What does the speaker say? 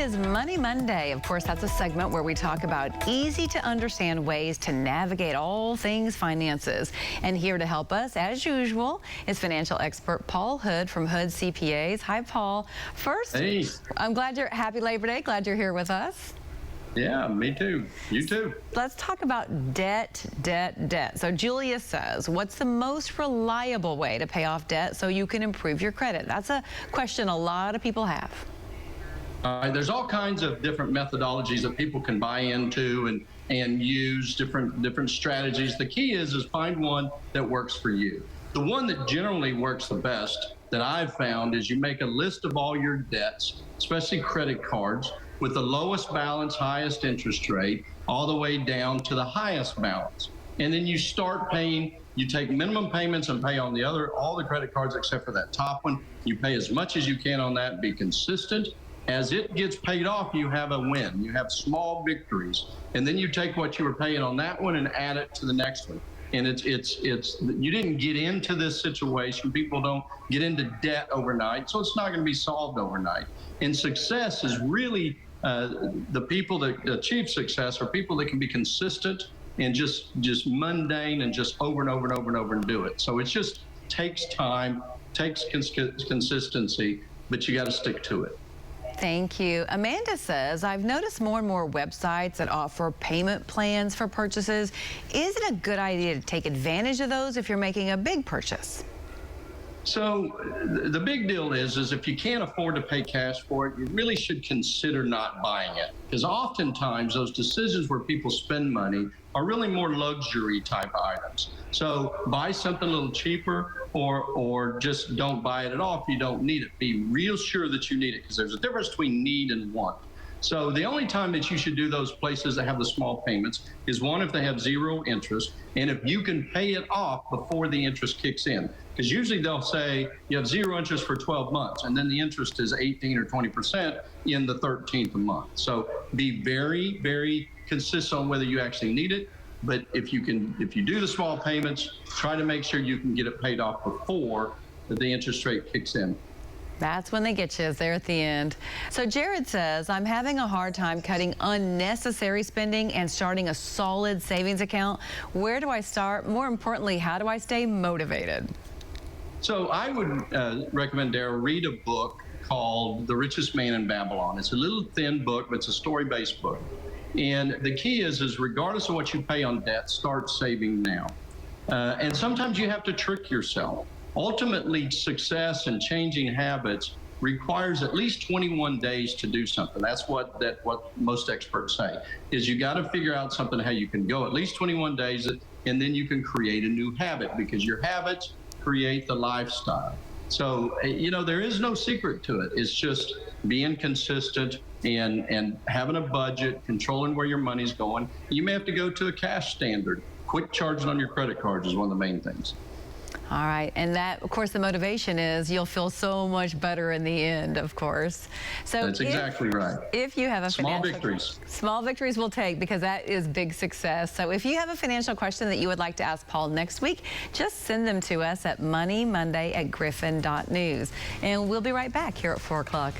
is Money Monday. Of course, that's a segment where we talk about easy to understand ways to navigate all things finances. And here to help us, as usual, is financial expert Paul Hood from Hood CPAs. Hi, Paul. First, hey. I'm glad you're happy Labor Day. Glad you're here with us. Yeah, me too. You too. Let's talk about debt. So Julia says, what's the most reliable way to pay off debt so you can improve your credit? That's a question a lot of people have. There's all kinds of different methodologies that people can buy into and use different strategies. The key is find one that works for you. The one that generally works the best that I've found is you make a list of all your debts, especially credit cards, with the lowest balance, highest interest rate, all the way down to the highest balance. And then you start paying, you take minimum payments and pay on all the credit cards except for that top one. You pay as much as you can on that, be consistent. As it gets paid off, you have a win. You have small victories. And then you take what you were paying on that one and add it to the next one. And you didn't get into this situation. People don't get into debt overnight, so it's not going to be solved overnight. And success is really the people that achieve success are people that can be consistent and just mundane and just over and over and over and over and do it. So it just takes time, takes consistency, but you got to stick to it. Thank you. Amanda says, I've noticed more and more websites that offer payment plans for purchases. Is it a good idea to take advantage of those if you're making a big purchase? So the big deal is if you can't afford to pay cash for it, you really should consider not buying it. Because oftentimes those decisions where people spend money are really more luxury type items. So buy something a little cheaper or just don't buy it at all if you don't need it. Be real sure that you need it, because there's a difference between need and want. So the only time that you should do those places that have the small payments is one, if they have zero interest, and if you can pay it off before the interest kicks in. Because usually they'll say you have zero interest for 12 months, and then the interest is 18 or 20% in the 13th month. So be very, very consistent on whether you actually need it. But if you do the small payments, try to make sure you can get it paid off before the interest rate kicks in. That's when they get you, is there at the end. So Jared says, I'm having a hard time cutting unnecessary spending and starting a solid savings account. Where do I start? More importantly, how do I stay motivated? So I would recommend, Daryl, read a book called The Richest Man in Babylon. It's a little thin book, but it's a story-based book. And the key is regardless of what you pay on debt, start saving now. And sometimes you have to trick yourself. Ultimately, success and changing habits requires at least 21 days to do something. That's what most experts say, is you got to figure out something how you can go at least 21 days, and then you can create a new habit, because your habits create the lifestyle. So, there is no secret to it. It's just being consistent and having a budget, controlling where your money's going. You may have to go to a cash standard. Quit charging on your credit cards is one of the main things. All right, and that, of course, the motivation is you'll feel so much better in the end, of course. So that's exactly right. If you have a small victories we'll take, because that is big success. So if you have a financial question that you would like to ask Paul next week, just send them to us at moneymonday@griffin.news. And we'll be right back here at 4 o'clock.